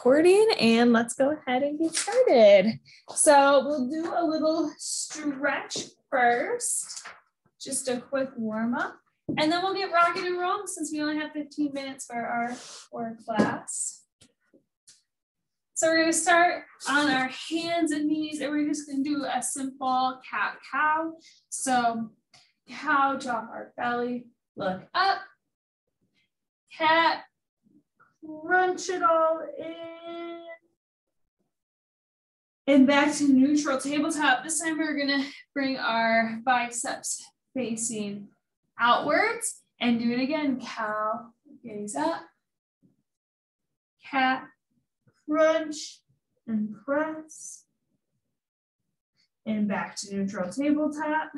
recording and let's go ahead and get started. So we'll do a little stretch first, just a quick warm up, and then we'll get rocking and rolling since we only have 15 minutes for our class. So we're gonna start on our hands and knees and we're just gonna do a simple cat-cow. So cow, drop our belly, look up, cat, crunch it all in, and back to neutral tabletop. This time we're gonna bring our biceps facing outwards and do it again. Cow, gaze up, cat, crunch and press, and back to neutral tabletop.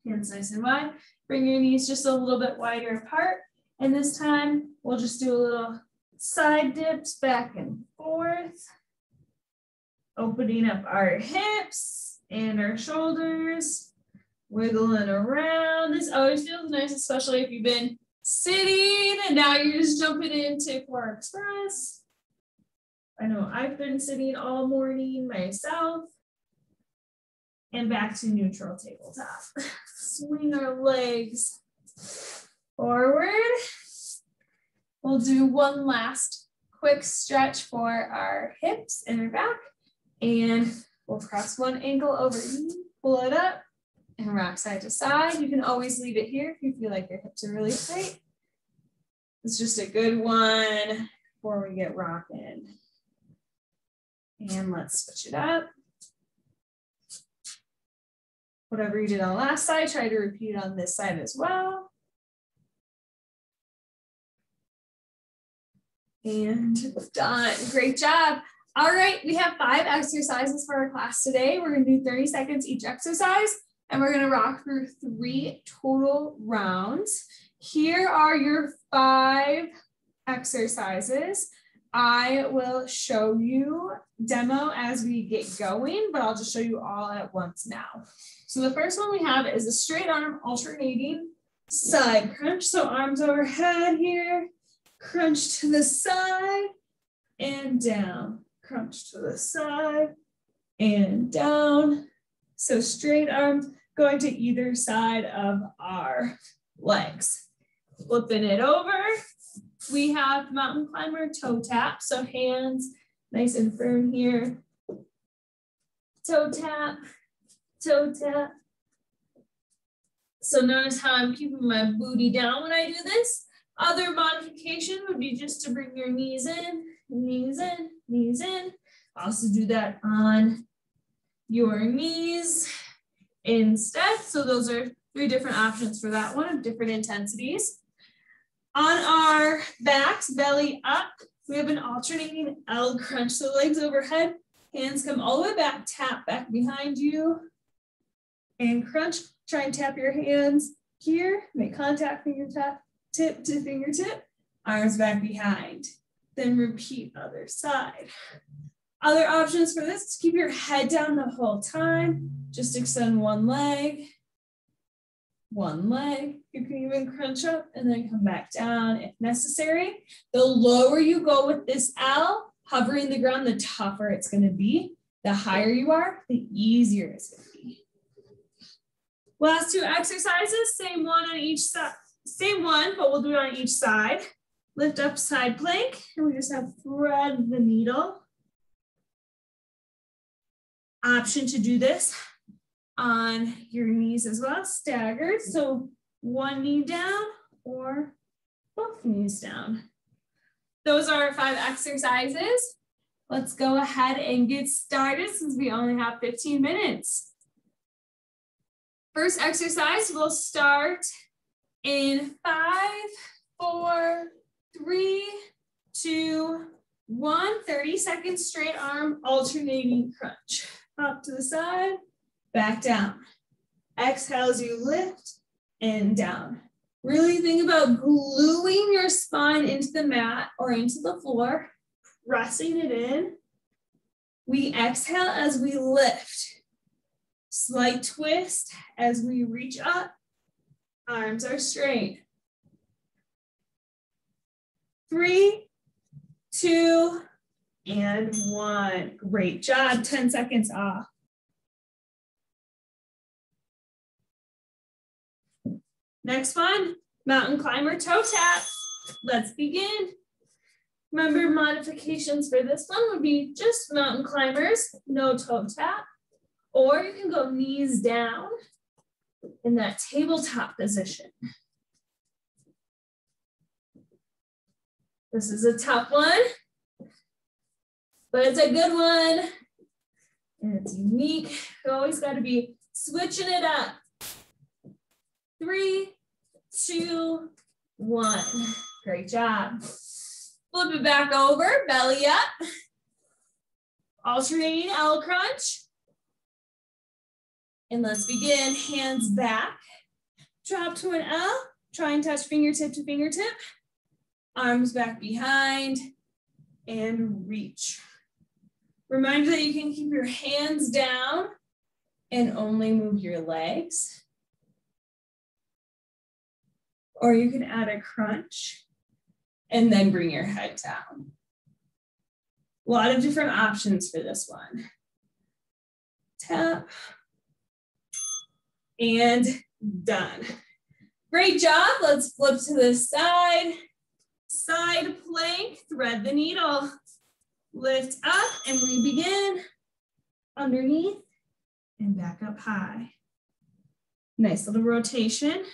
Hands nice and wide. Bring your knees just a little bit wider apart. And this time, we'll just do a little side dips back and forth, opening up our hips and our shoulders, wiggling around. This always feels nice, especially if you've been sitting and now you're just jumping into core express. I know I've been sitting all morning myself. And back to neutral tabletop. Swing our legs forward. We'll do one last quick stretch for our hips and our back. And we'll cross one ankle over knee, pull it up, and rock side to side. You can always leave it here if you feel like your hips are really tight. It's just a good one before we get rocking. And let's switch it up. Whatever you did on the last side, try to repeat it on this side as well. And done. Great job. All right, we have 5 exercises for our class today. We're going to do 30 seconds each exercise, and we're going to rock through 3 total rounds. Here are your 5 exercises. I will show you demo as we get going, but I'll just show you all at once now. So the first one we have is a straight arm alternating side crunch. So arms overhead here, crunch to the side and down, crunch to the side and down. So straight arms going to either side of our legs. Flipping it over. We have mountain climber toe tap. So hands nice and firm here. Toe tap, toe tap. So notice how I'm keeping my booty down when I do this. Other modification would be just to bring your knees in, knees in, knees in. Also do that on your knees instead. So those are 3 different options for that one of different intensities. On our backs, belly up, we have an alternating L crunch. So legs overhead, hands come all the way back, tap back behind you, and crunch. Try and tap your hands here, make contact, fingertip, tip to fingertip, arms back behind. Then repeat other side. Other options for this, keep your head down the whole time. Just extend one leg. You can even crunch up and then come back down if necessary. The lower you go with this L, hovering the ground, the tougher it's going to be. The higher you are, the easier it's going to be. Last 2 exercises, same one on each side. Same one, but we'll do it on each side. Lift up side plank, and we just have thread the needle. Option to do this on your knees as well, staggered. So one knee down or both knees down. Those are our 5 exercises. Let's go ahead and get started since we only have 15 minutes. First exercise, we'll start in 5, 4, 3, 2, 1. 30 seconds straight arm alternating crunch. Up to the side, back down. Exhale as you lift and down. Really think about gluing your spine into the mat or into the floor, pressing it in. We exhale as we lift. Slight twist as we reach up. Arms are straight. 3, 2, and 1. Great job. 10 seconds off. Next one, mountain climber toe tap. Let's begin. Remember, modifications for this one would be just mountain climbers, no toe tap, or you can go knees down in that tabletop position. This is a tough one, but it's a good one, and it's unique. You always got to be switching it up. 3, 2, 1. Great job. Flip it back over, belly up. Alternating L crunch. And let's begin, hands back. Drop to an L, try and touch fingertip to fingertip. Arms back behind and reach. Reminder that you can keep your hands down and only move your legs. Or you can add a crunch and then bring your head down. A lot of different options for this one. Tap, and done. Great job. Let's flip to the side. Side plank, thread the needle. Lift up and we begin underneath and back up high. Nice little rotation.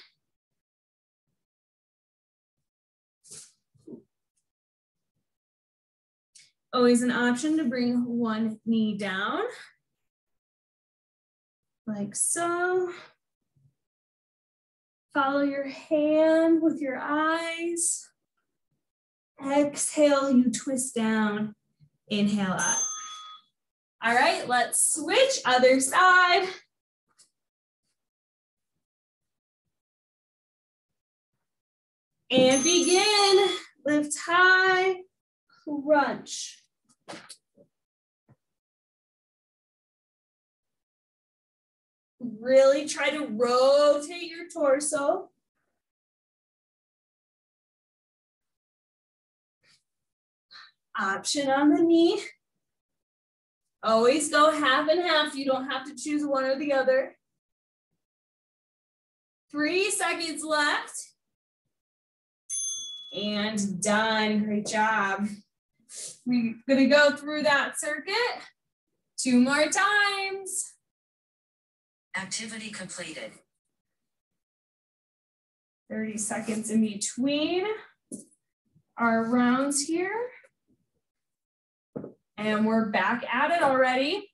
Always an option to bring one knee down, like so. Follow your hand with your eyes. Exhale, you twist down. Inhale up. All right, let's switch, other side. And begin. Lift high, crunch. Really try to rotate your torso. Option on the knee. Always go half and half. You don't have to choose one or the other. 3 seconds left. And done. Great job. We're going to go through that circuit 2 more times. Activity completed. 30 seconds in between our rounds here. And we're back at it already.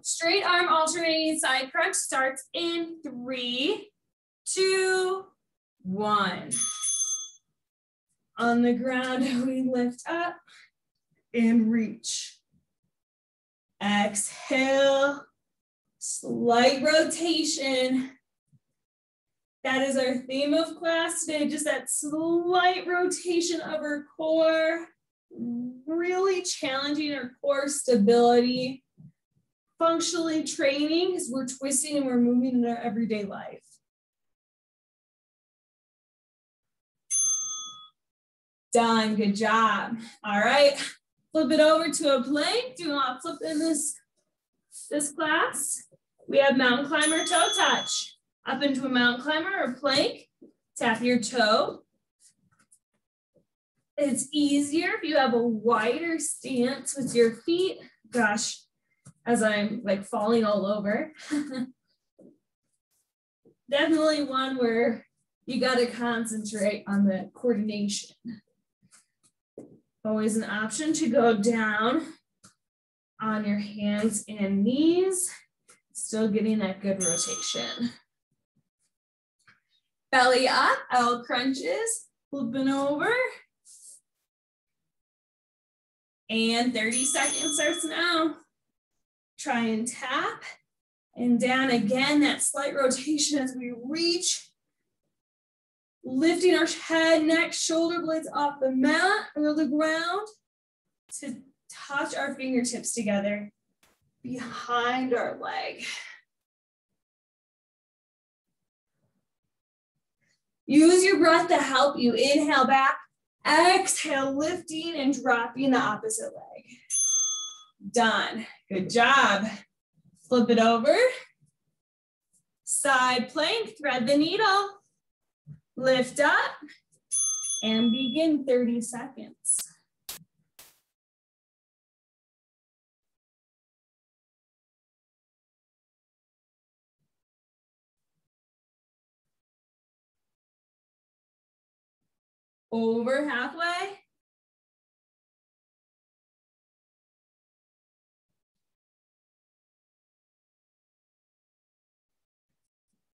Straight arm alternating side crunch starts in 3, 2, 1. On the ground, we lift up and reach. Exhale, slight rotation. That is our theme of class today, just that slight rotation of our core, really challenging our core stability, functionally training because we're twisting and we're moving in our everyday life. Done, good job. All right, flip it over to a plank. Do you want to flip in this class? We have mountain climber toe touch. Up into a mountain climber or plank, tap your toe. It's easier if you have a wider stance with your feet. Gosh, as I'm like falling all over. Definitely one where you got to concentrate on the coordination. Always an option to go down on your hands and knees, still getting that good rotation. Belly up, L crunches, flipping over. And 30 seconds starts now. Try and tap and down again, that slight rotation as we reach. Lifting our head, neck, shoulder blades off the mat or the ground to touch our fingertips together behind our leg. Use your breath to help you. Inhale back, Exhale, lifting and dropping the opposite leg. Done. Good job. Flip it over. Side plank, thread the needle. Lift up and begin 30 seconds. Over halfway.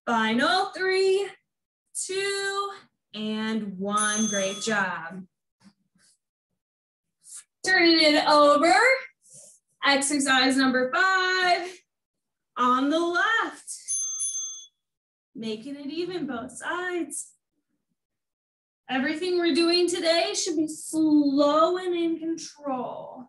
Final 3, 2, and 1. Great job. Turning it over. Exercise number 5 on the left. Making it even both sides. Everything we're doing today should be slow and in control.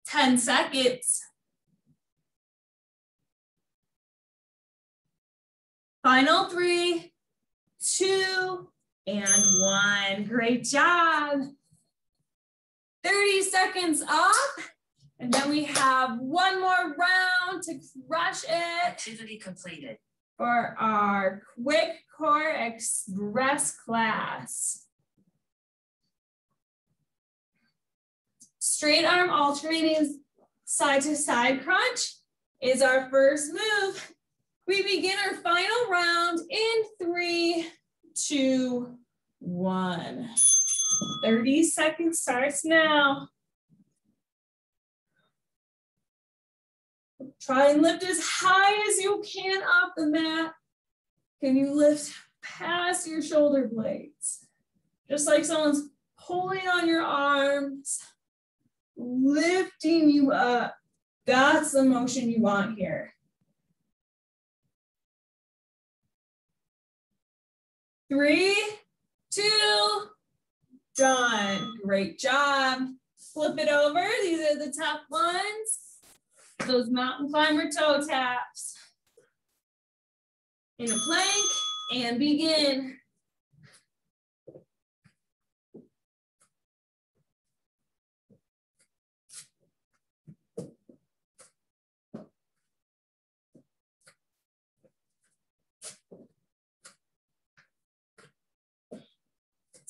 Ten seconds. Final 3, 2, and 1. Great job. 30 seconds up. And then we have one more round to crush it. Activity completed. For our quick core express class. Straight arm alternating side to side crunch is our first move. We begin our final round in 3, 2, 1. 30 seconds starts now. Try and lift as high as you can off the mat. Can you lift past your shoulder blades? Just like someone's pulling on your arms, lifting you up. That's the motion you want here. 3, 2, done. Great job. Flip it over. These are the top ones. Those mountain climber toe taps. In a plank and begin.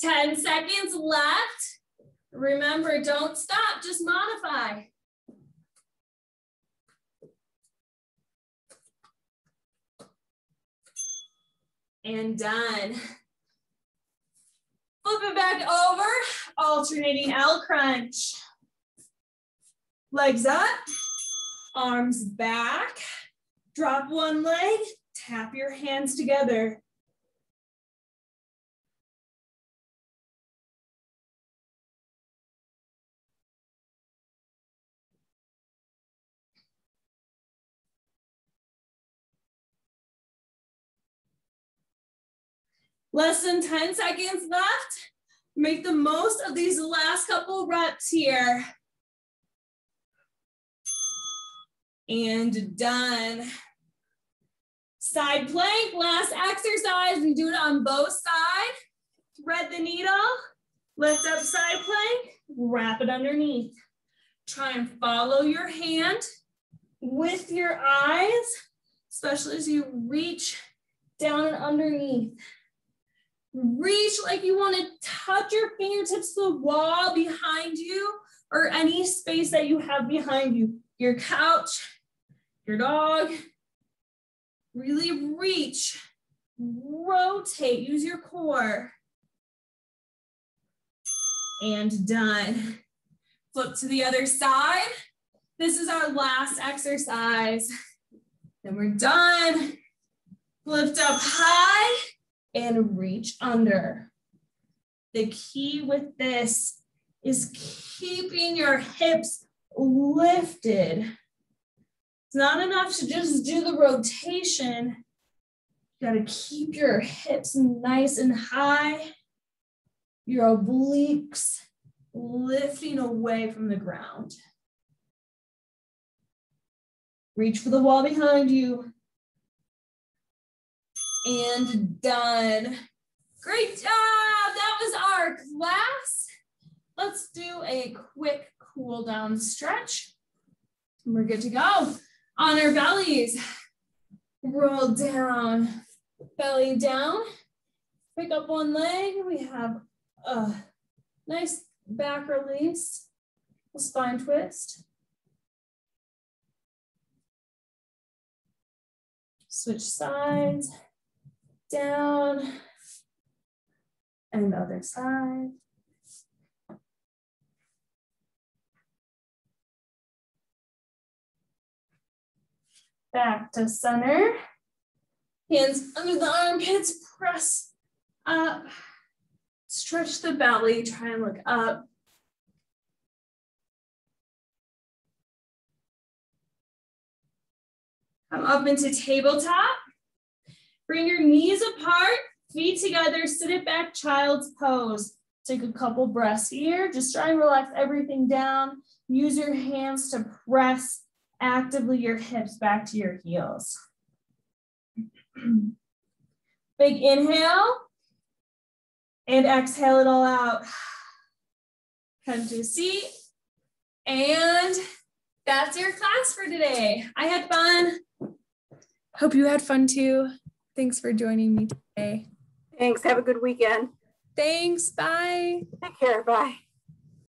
Ten seconds left. Remember, don't stop, just modify. And done. Flip it back over, alternating L crunch. Legs up, arms back. Drop one leg, tap your hands together. Less than 10 seconds left. Make the most of these last couple reps here. And done. Side plank, last exercise. We do it on both sides. Thread the needle, lift up side plank, wrap it underneath. Try and follow your hand with your eyes, especially as you reach down and underneath. Reach like you want to touch your fingertips to the wall behind you or any space that you have behind you. Your couch, your dog. Really reach, rotate, use your core. And done. Flip to the other side. This is our last exercise. Then we're done. Lift up high. And reach under. The key with this is keeping your hips lifted. It's not enough to just do the rotation. You gotta keep your hips nice and high. Your obliques lifting away from the ground. Reach for the wall behind you. And done. Great job. That was our class. Let's do a quick cool down stretch. And we're good to go. On our bellies, roll down, belly down. Pick up one leg. We have a nice back release, a spine twist. Switch sides, down, and the other side. Back to center. Hands under the armpits, press up. Stretch the belly, try and look up. Come up into tabletop. Bring your knees apart, feet together, sit it back, child's pose. Take a couple breaths here. Just try and relax everything down. Use your hands to press actively your hips back to your heels. Big inhale and exhale it all out. Come to a seat. And that's your class for today. I had fun. Hope you had fun too. Thanks for joining me today. Thanks. Have a good weekend. Thanks. Bye. Take care. Bye.